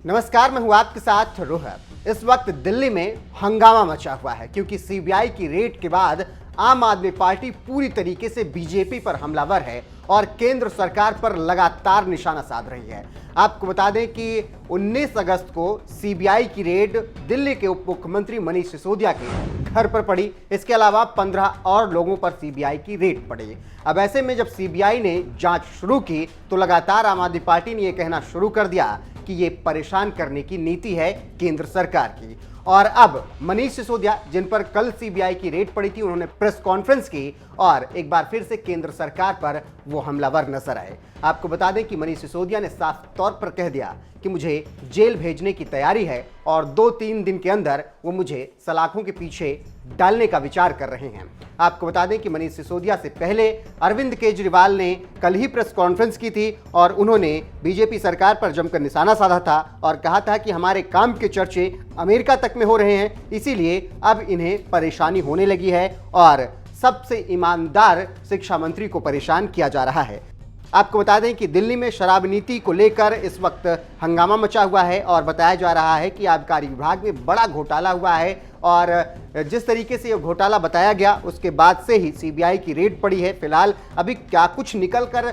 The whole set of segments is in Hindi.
नमस्कार, मैं हूं आपके साथ रोहित। इस वक्त दिल्ली में हंगामा मचा हुआ है क्योंकि सीबीआई की रेड के बाद आम आदमी पार्टी पूरी तरीके से बीजेपी पर हमलावर है और केंद्र सरकार पर लगातार निशाना साध रही है। आपको बता दें कि 19 अगस्त को सीबीआई की रेड दिल्ली के उप मुख्यमंत्री मनीष सिसोदिया के घर पर पड़ी। इसके अलावा 15 और लोगों पर सीबीआई की रेड पड़ी। अब ऐसे में जब सीबीआई ने जांच शुरू की तो लगातार आम आदमी पार्टी ने यह कहना शुरू कर दिया कि ये परेशान करने की नीति है केंद्र सरकार की। और अब मनीष सिसोदिया, जिन पर कल सीबीआई की रेड पड़ी थी, उन्होंने प्रेस कॉन्फ्रेंस की और एक बार फिर से केंद्र सरकार पर वो हमलावर नजर आए। आपको बता दें कि मनीष सिसोदिया ने साफ तौर पर कह दिया कि मुझे जेल भेजने की तैयारी है और 2-3 दिन के अंदर वो मुझे सलाखों के पीछे डालने का विचार कर रहे हैं। आपको बता दें कि मनीष सिसोदिया से पहले अरविंद केजरीवाल ने कल ही प्रेस कॉन्फ्रेंस की थी और उन्होंने बीजेपी सरकार पर जमकर निशाना साधा था और कहा था कि हमारे काम के चर्चे अमेरिका तक में हो रहे हैं, इसीलिए अब इन्हें परेशानी होने लगी है और सबसे ईमानदार शिक्षा मंत्री को परेशान किया जा रहा है। आपको बता दें कि दिल्ली में शराब नीति को लेकर इस वक्त हंगामा मचा हुआ है और बताया जा रहा है कि आबकारी विभाग में बड़ा घोटाला हुआ है और जिस तरीके से ये घोटाला बताया गया उसके बाद से ही सीबीआई की रेड पड़ी है। फिलहाल अभी क्या कुछ निकल कर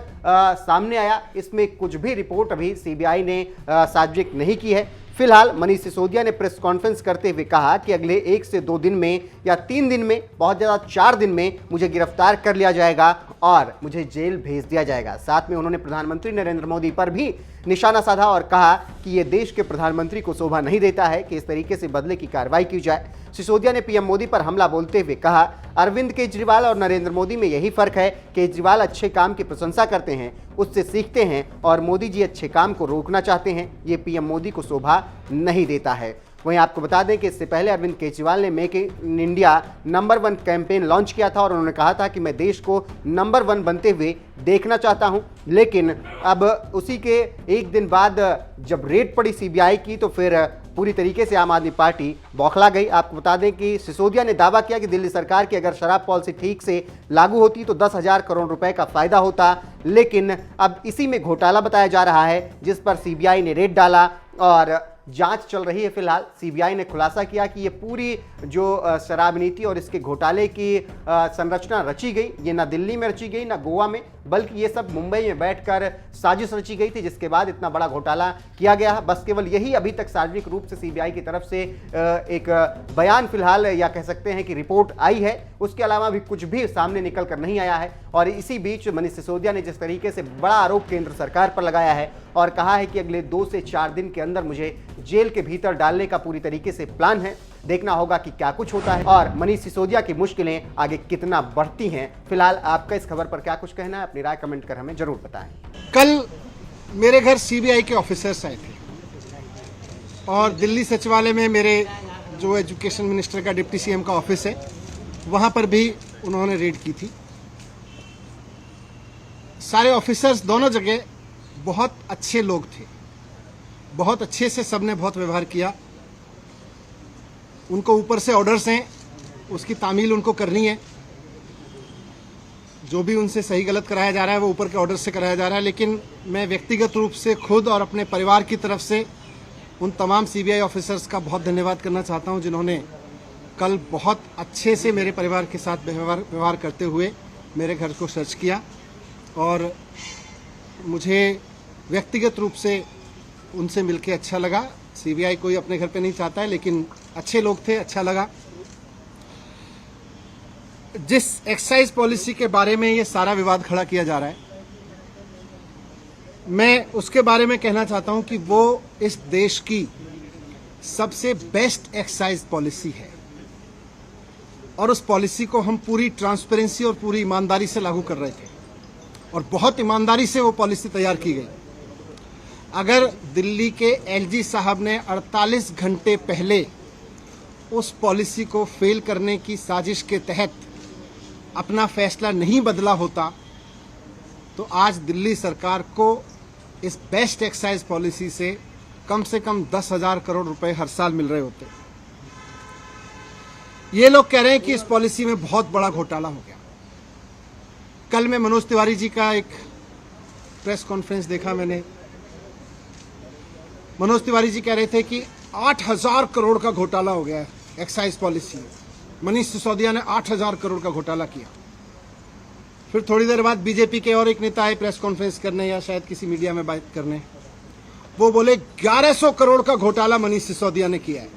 सामने आया, इसमें कुछ भी रिपोर्ट अभी सीबीआई ने सार्वजनिक नहीं की है। फिलहाल मनीष सिसोदिया ने प्रेस कॉन्फ्रेंस करते हुए कहा कि अगले 1 से 2 दिन में या 3 दिन में, बहुत ज़्यादा 4 दिन में मुझे गिरफ्तार कर लिया जाएगा और मुझे जेल भेज दिया जाएगा। साथ में उन्होंने प्रधानमंत्री नरेंद्र मोदी पर भी निशाना साधा और कहा कि ये देश के प्रधानमंत्री को शोभा नहीं देता है कि इस तरीके से बदले की कार्रवाई की जाए। सिसोदिया ने पीएम मोदी पर हमला बोलते हुए कहा, अरविंद केजरीवाल और नरेंद्र मोदी में यही फर्क है। केजरीवाल अच्छे काम की प्रशंसा करते हैं, उससे सीखते हैं और मोदी जी अच्छे काम को रोकना चाहते हैं। ये पीएम मोदी को शोभा नहीं देता है। वहीं आपको बता दें कि इससे पहले अरविंद केजरीवाल ने make in India number 1 campaign launch किया था और उन्होंने कहा था कि मैं देश को नंबर 1 बनते हुए देखना चाहता हूं। लेकिन अब उसी के एक दिन बाद जब रेड पड़ी सीबीआई की तो फिर पूरी तरीके से आम आदमी पार्टी बौखला गई। आपको बता दें कि सिसोदिया ने दावा किया कि दिल्ली सरकार की अगर शराब पॉलिसी ठीक से लागू होती तो 10,000 करोड़ रुपए का फायदा होता, लेकिन अब इसी में घोटाला बताया जा रहा है जिस पर सीबीआई ने रेड डाला और जांच चल रही है। फिलहाल सीबीआई ने खुलासा किया कि ये पूरी जो शराब नीति और इसके घोटाले की संरचना रची गई, ये ना दिल्ली में रची गई ना गोवा में, बल्कि ये सब मुंबई में बैठकर साजिश रची गई थी, जिसके बाद इतना बड़ा घोटाला किया गया। बस केवल यही अभी तक सार्वजनिक रूप से सीबीआई की तरफ से एक बयान फिलहाल या कह सकते हैं कि रिपोर्ट आई है, उसके अलावा भी कुछ भी सामने निकल कर नहीं आया है। और इसी बीच मनीष सिसोदिया ने जिस तरीके से बड़ा आरोप केंद्र सरकार पर लगाया है और कहा है कि अगले 2 से 4 दिन के अंदर मुझे जेल के भीतर डालने का पूरी तरीके से प्लान है। देखना होगा कि क्या कुछ होता है और मनीष सिसोदिया की मुश्किलें आगे कितना बढ़ती हैं। फिलहाल आपका इस खबर पर क्या कुछ कहना है, अपनी राय कमेंट कर हमें जरूर बताएं। कल मेरे घर सीबीआई के ऑफिसर्स आए थे और दिल्ली सचिवालय में मेरे जो एजुकेशन मिनिस्टर का डिप्टी सीएम का ऑफिस है वहां पर भी उन्होंने रेड की थी। सारे ऑफिसर्स दोनों जगह बहुत अच्छे लोग थे, बहुत अच्छे से सबने बहुत व्यवहार किया। उनको ऊपर से ऑर्डर्स हैं, उसकी तामील उनको करनी है। जो भी उनसे सही गलत कराया जा रहा है वो ऊपर के ऑर्डर से कराया जा रहा है। लेकिन मैं व्यक्तिगत रूप से खुद और अपने परिवार की तरफ से उन तमाम सीबीआई ऑफिसर्स का बहुत धन्यवाद करना चाहता हूं जिन्होंने कल बहुत अच्छे से मेरे परिवार के साथ व्यवहार करते हुए मेरे घर को सर्च किया और मुझे व्यक्तिगत रूप से उनसे मिलके अच्छा लगा। सीबीआई कोई अपने घर पे नहीं चाहता है, लेकिन अच्छे लोग थे, अच्छा लगा। जिस एक्साइज पॉलिसी के बारे में ये सारा विवाद खड़ा किया जा रहा है, मैं उसके बारे में कहना चाहता हूं कि वो इस देश की सबसे बेस्ट एक्साइज पॉलिसी है और उस पॉलिसी को हम पूरी ट्रांसपेरेंसी और पूरी ईमानदारी से लागू कर रहे थे और बहुत ईमानदारी से वो पॉलिसी तैयार की गई। अगर दिल्ली के एलजी साहब ने 48 घंटे पहले उस पॉलिसी को फेल करने की साजिश के तहत अपना फैसला नहीं बदला होता तो आज दिल्ली सरकार को इस बेस्ट एक्साइज पॉलिसी से कम 10,000 करोड़ रुपए हर साल मिल रहे होते। ये लोग कह रहे हैं कि इस पॉलिसी में बहुत बड़ा घोटाला हो गया। कल मैं मनोज तिवारी जी का एक प्रेस कॉन्फ्रेंस देखा मैंने, मनोज तिवारी जी कह रहे थे कि 8,000 करोड़ का घोटाला हो गया है एक्साइज पॉलिसी में। मनीष सिसोदिया ने 8,000 करोड़ का घोटाला किया। फिर थोड़ी देर बाद बीजेपी के और एक नेता आए प्रेस कॉन्फ्रेंस करने या शायद किसी मीडिया में बात करने, वो बोले 1100 करोड़ का घोटाला मनीष सिसोदिया ने किया है।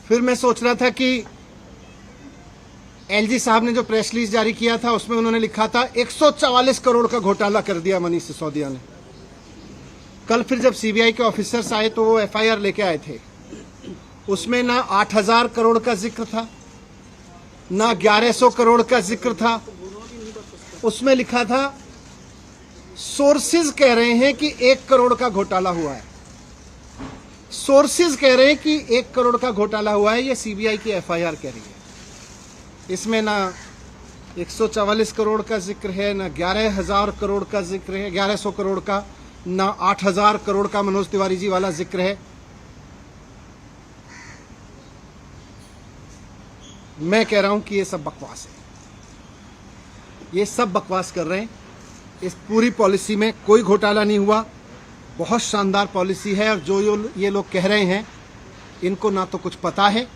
फिर मैं सोच रहा था कि एलजी साहब ने जो प्रेस रिलीज जारी किया था उसमें उन्होंने लिखा था 144 करोड़ का घोटाला कर दिया मनीष सिसोदिया ने। कल फिर जब सीबीआई के ऑफिसर्स आए तो वो एफआईआर लेके आए थे, उसमें ना 8,000 करोड़ का जिक्र था, ना 1100 करोड़ का जिक्र था। उसमें लिखा था सोर्सेज कह रहे हैं कि 1 करोड़ का घोटाला हुआ है। सोर्सेज कह रहे हैं कि 1 करोड़ का घोटाला हुआ है, ये सीबीआई की एफआईआर कह रही है। इसमें ना 144 करोड़ का जिक्र है, ना 11,000 करोड़ का जिक्र है, 1100 करोड़ का, ना 8,000 करोड़ का मनोज तिवारी जी वाला जिक्र है। मैं कह रहा हूं कि ये सब बकवास है, ये सब बकवास कर रहे हैं। इस पूरी पॉलिसी में कोई घोटाला नहीं हुआ, बहुत शानदार पॉलिसी है। और जो ये लोग कह रहे हैं, इनको ना तो कुछ पता है,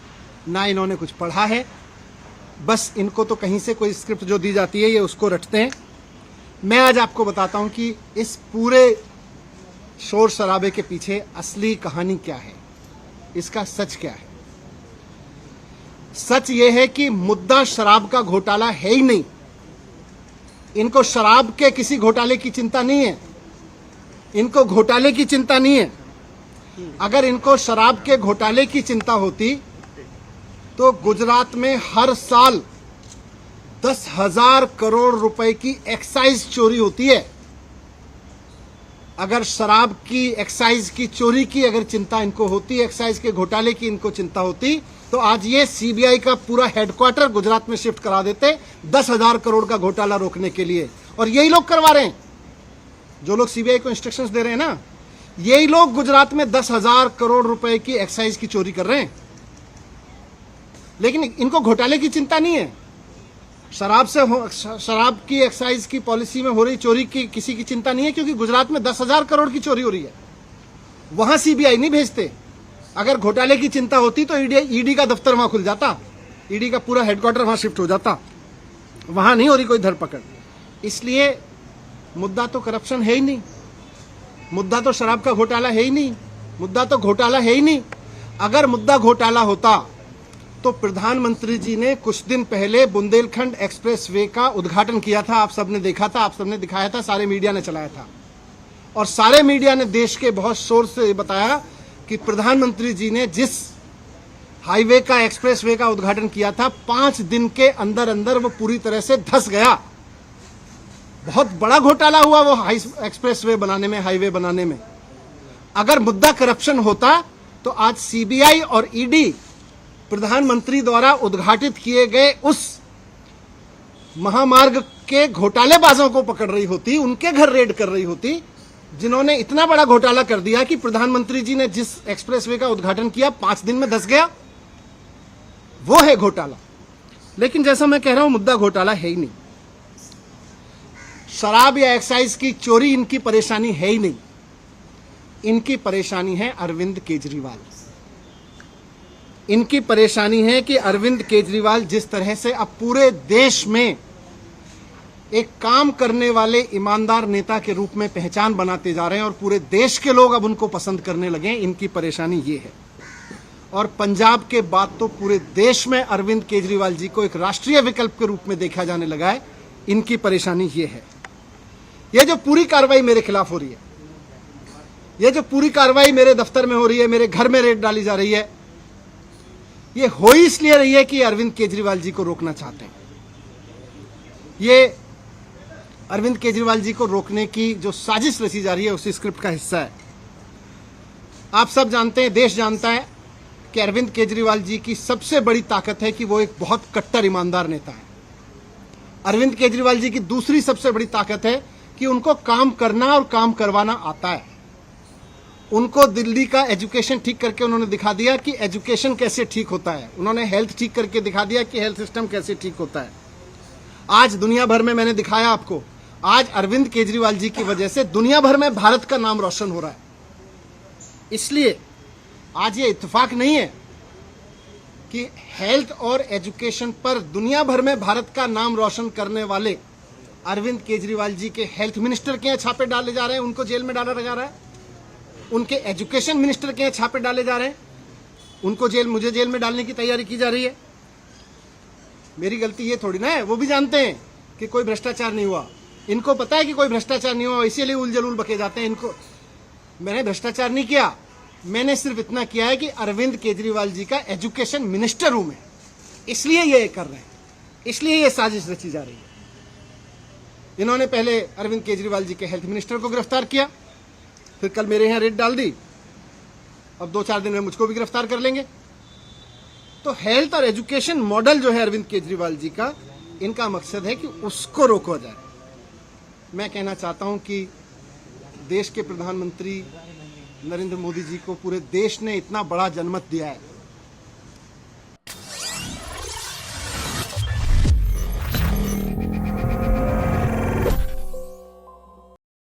ना इन्होंने कुछ पढ़ा है, बस इनको तो कहीं से कोई स्क्रिप्ट जो दी जाती है ये उसको रटते हैं। मैं आज आपको बताता हूं कि इस पूरे शोर शराबे के पीछे असली कहानी क्या है, इसका सच क्या है। सच ये है कि मुद्दा शराब का घोटाला है ही नहीं। इनको शराब के किसी घोटाले की चिंता नहीं है, इनको घोटाले की चिंता नहीं है। अगर इनको शराब के घोटाले की चिंता होती तो गुजरात में हर साल 10,000 करोड़ रुपए की एक्साइज चोरी होती है। अगर शराब की एक्साइज की चोरी की अगर चिंता इनको होती, एक्साइज के घोटाले की इनको चिंता होती, तो आज ये सीबीआई का पूरा हेडक्वार्टर गुजरात में शिफ्ट करा देते 10,000 करोड़ का घोटाला रोकने के लिए। और यही लोग करवा रहे हैं, जो लोग सीबीआई को इंस्ट्रक्शंस दे रहे हैं ना, यही लोग गुजरात में 10,000 करोड़ रुपए की एक्साइज की चोरी कर रहे हैं। लेकिन इनको घोटाले की चिंता नहीं है, शराब की एक्साइज की पॉलिसी में हो रही चोरी की किसी की चिंता नहीं है, क्योंकि गुजरात में 10,000 करोड़ की चोरी हो रही है। वहां सीबीआई नहीं भेजते। अगर घोटाले की चिंता होती तो ईडी का दफ्तर वहां खुल जाता, ईडी का पूरा हेडक्वार्टर वहां शिफ्ट हो जाता। वहां नहीं हो रही कोई धरपकड़। इसलिए मुद्दा तो करप्शन है ही नहीं, मुद्दा तो शराब का घोटाला है ही नहीं, मुद्दा तो घोटाला है ही नहीं। अगर मुद्दा घोटाला होता तो प्रधानमंत्री जी ने कुछ दिन पहले बुंदेलखंड एक्सप्रेसवे का उद्घाटन किया था। आप सबने देखा था, आप सबने दिखाया था, सारे मीडिया ने चलाया था। और सारे मीडिया ने देश के बहुत शोर से बताया कि प्रधानमंत्री जी ने जिस हाईवे का एक्सप्रेसवे का उद्घाटन किया था, 5 दिन के अंदर अंदर वो पूरी तरह से धंस गया। बहुत बड़ा घोटाला हुआ वो एक्सप्रेसवे बनाने में, हाईवे बनाने में। अगर मुद्दा करप्शन होता तो आज सीबीआई और ईडी प्रधानमंत्री द्वारा उद्घाटित किए गए उस महामार्ग के घोटालेबाजों को पकड़ रही होती, उनके घर रेड कर रही होती, जिन्होंने इतना बड़ा घोटाला कर दिया कि प्रधानमंत्री जी ने जिस एक्सप्रेसवे का उद्घाटन किया 5 दिन में धंस गया। वो है घोटाला। लेकिन जैसा मैं कह रहा हूं, मुद्दा घोटाला है ही नहीं। शराब या एक्साइज की चोरी इनकी परेशानी है ही नहीं। इनकी परेशानी है अरविंद केजरीवाल। इनकी परेशानी है कि अरविंद केजरीवाल जिस तरह से अब पूरे देश में एक काम करने वाले ईमानदार नेता के रूप में पहचान बनाते जा रहे हैं और पूरे देश के लोग अब उनको पसंद करने लगे हैं, इनकी परेशानी ये है। और पंजाब के बाद तो पूरे देश में अरविंद केजरीवाल जी को एक राष्ट्रीय विकल्प के रूप में देखा जाने लगा है। इनकी परेशानी ये है। ये जो पूरी कार्रवाई मेरे खिलाफ हो रही है, ये जो पूरी कार्रवाई मेरे दफ्तर में हो रही है, मेरे घर में रेड डाली जा रही है, ये हो ही इसलिए रही है कि अरविंद केजरीवाल जी को रोकना चाहते हैं। ये अरविंद केजरीवाल जी को रोकने की जो साजिश रची जा रही है उसी स्क्रिप्ट का हिस्सा है। आप सब जानते हैं, देश जानता है कि अरविंद केजरीवाल जी की सबसे बड़ी ताकत है कि वो एक बहुत कट्टर ईमानदार नेता है। अरविंद केजरीवाल जी की दूसरी सबसे बड़ी ताकत है कि उनको काम करना और काम करवाना आता है। उनको दिल्ली का एजुकेशन ठीक करके उन्होंने दिखा दिया कि एजुकेशन कैसे ठीक होता है। उन्होंने हेल्थ ठीक करके दिखा दिया कि हेल्थ सिस्टम कैसे ठीक होता है। आज दुनिया भर में मैंने दिखाया आपको, आज अरविंद केजरीवाल जी की वजह से दुनिया भर में भारत का नाम रोशन हो रहा है। इसलिए आज ये इत्तेफाक नहीं है कि हेल्थ और एजुकेशन पर दुनिया भर में भारत का नाम रोशन करने वाले अरविंद केजरीवाल जी के हेल्थ मिनिस्टर के यहाँ छापे डाले जा रहे हैं, उनको जेल में डाला जा रहा है। उनके एजुकेशन मिनिस्टर के यहाँ छापे डाले जा रहे हैं, उनको मुझे जेल में डालने की तैयारी की जा रही है। मेरी गलती ये थोड़ी ना है, वो भी जानते हैं कि कोई भ्रष्टाचार नहीं हुआ। इनको पता है कि कोई भ्रष्टाचार नहीं हुआ, इसीलिए उलझुल बके जाते हैं। इनको मैंने भ्रष्टाचार नहीं किया, मैंने सिर्फ इतना किया है कि अरविंद केजरीवाल जी का एजुकेशन मिनिस्टर हूं मैं, इसलिए ये कर रहे हैं, इसलिए ये साजिश रची जा रही है। इन्होंने पहले अरविंद केजरीवाल जी के हेल्थ मिनिस्टर को गिरफ्तार किया, फिर कल मेरे यहाँ रेड डाल दी, अब 2-4 दिन में मुझको भी गिरफ्तार कर लेंगे। तो हेल्थ और एजुकेशन मॉडल जो है अरविंद केजरीवाल जी का, इनका मकसद है कि उसको रोका जाए। मैं कहना चाहता हूं कि देश के प्रधानमंत्री नरेंद्र मोदी जी को पूरे देश ने इतना बड़ा जनमत दिया है,